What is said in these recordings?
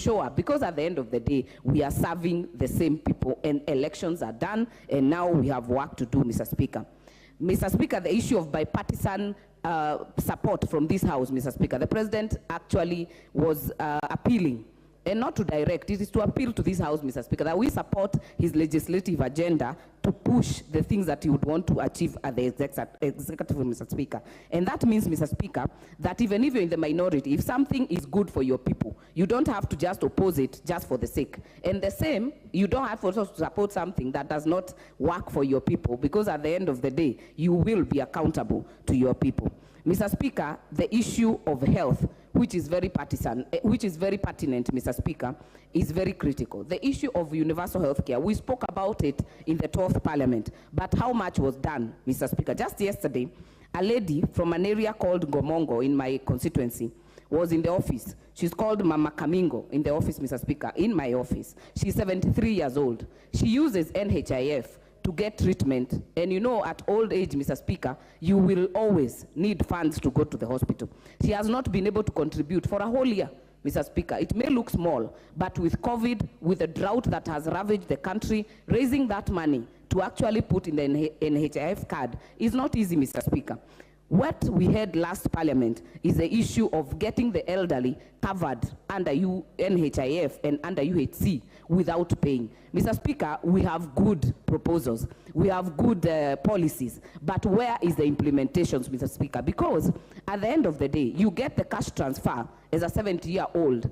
ensure, because at the end of the day, we are serving the same people and elections are done, and now we have work to do, Mr. Speaker. Mr. Speaker, the issue of bipartisan support from this House, Mr. Speaker, the President actually was appealing, and not to direct, it is to appeal to this House, Mr. Speaker, that we support his legislative agenda to push the things that he would want to achieve at the executive, Mr. Speaker. And that means, Mr. Speaker, that even if you're in the minority, if something is good for your people, you don't have to just oppose it just for the sake. And the same, you don't have to also support something that does not work for your people, because at the end of the day, you will be accountable to your people. Mr. Speaker, the issue of health, which is very partisan, which is very pertinent, Mr. Speaker, is very critical. The issue of universal health care, we spoke about it in the 12th Parliament, but how much was done, Mr. Speaker? Just yesterday, a lady from an area called Gomongo in my constituency was in the office. She's called Mama Kamingo in the office, Mr. Speaker, in my office. She's 73 years old. She uses NHIF to get treatment, and you know, at old age, Mr. Speaker, you will always need funds to go to the hospital. She has not been able to contribute for a whole year, Mr. Speaker. It may look small, but with COVID, with the drought that has ravaged the country, raising that money to actually put in the NHIF card is not easy, Mr. Speaker. What we had last Parliament is the issue of getting the elderly covered under NHIF and under UHC without paying. Mr. Speaker, we have good proposals, we have good policies, but where is the implementations, Mr. Speaker? Because at the end of the day, you get the cash transfer as a 70-year-old,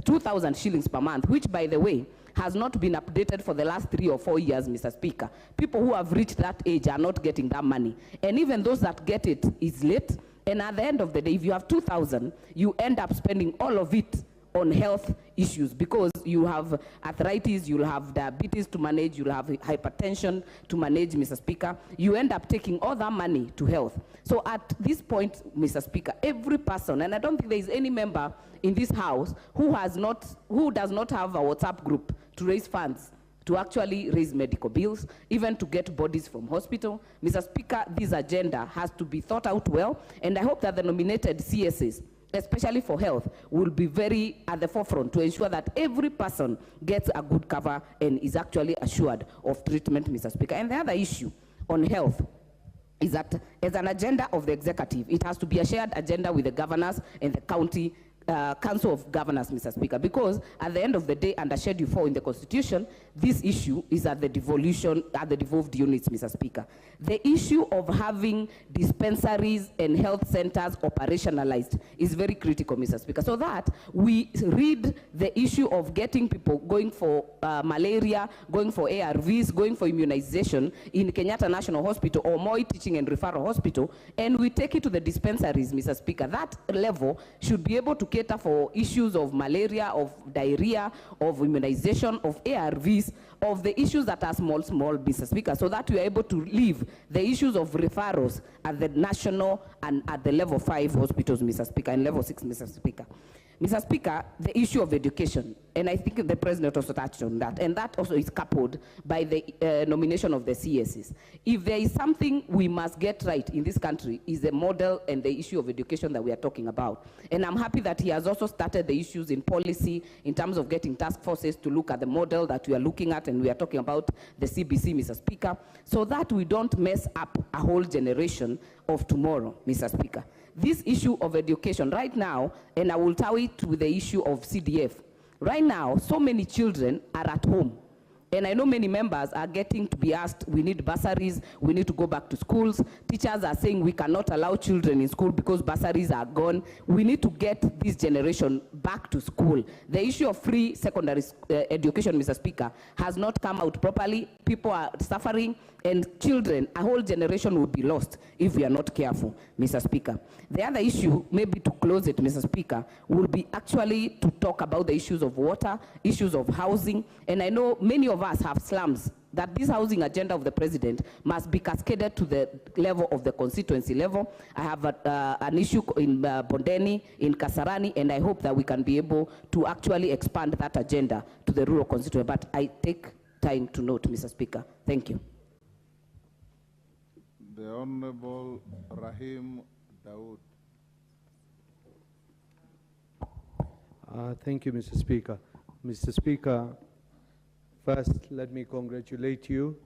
2,000 shillings per month, which, by the way, has not been updated for the last 3 or 4 years, Mr. Speaker. People who have reached that age are not getting that money. And even those that get it is late. And at the end of the day, if you have 2,000, you end up spending all of it on health issues, because you have arthritis, you'll have diabetes to manage, you'll have hypertension to manage, Mr. Speaker. You end up taking all that money to health. So at this point, Mr. Speaker, every person, and I don't think there is any member in this House who does not have a WhatsApp group to raise funds to actually raise medical bills, even to get bodies from hospital. Mr. Speaker, this agenda has to be thought out well, and I hope that the nominated CSs, especially for health, will be very at the forefront to ensure that every person gets a good cover and is actually assured of treatment, Mr. Speaker. And the other issue on health is that as an agenda of the executive, it has to be a shared agenda with the governors and the county Council of Governors, Mr. Speaker, because at the end of the day, under Schedule 4 in the Constitution, this issue is at the devolution, at the devolved units, Mr. Speaker. The issue of having dispensaries and health centers operationalized is very critical, Mr. Speaker, so that we read the issue of getting people going for malaria, going for ARVs, going for immunization in Kenyatta National Hospital or Moi Teaching and Referral Hospital, and we take it to the dispensaries, Mr. Speaker. That level should be able to cater for issues of malaria, of diarrhea, of immunization, of ARVs, of the issues that are small, Mr. Speaker, so that we are able to leave the issues of referrals at the national and at the level 5 hospitals, Mr. Speaker, and level 6, Mr. Speaker. Mr. Speaker, the issue of education, and I think the President also touched on that, and that also is coupled by the nomination of the CSs. If there is something we must get right in this country, is the model and the issue of education that we are talking about. And I'm happy that he has also started the issues in policy in terms of getting task forces to look at the model that we are looking at, and we are talking about the CBC, Mr. Speaker, so that we don't mess up a whole generation of tomorrow, Mr. Speaker. This issue of education right now, and I will tie it with the issue of CDF. Right now, so many children are at home. And I know many members are getting to be asked, we need bursaries, we need to go back to schools. Teachers are saying we cannot allow children in school because bursaries are gone. We need to get this generation back to school. The issue of free secondary education, Mr. Speaker, has not come out properly. People are suffering, and children, a whole generation will be lost if we are not careful, Mr. Speaker. The other issue, maybe to close it, Mr. Speaker, will be actually to talk about the issues of water, issues of housing, and I know many of us have slums, that this housing agenda of the President must be cascaded to the level of the constituency level. I have an issue in Bondeni, in Kasarani, and I hope that we can be able to actually expand that agenda to the rural constituency. But I take time to note, Mr. Speaker. Thank you. The Honorable Rahim Dawood. Thank you, Mr. Speaker. Mr. Speaker, first let me congratulate you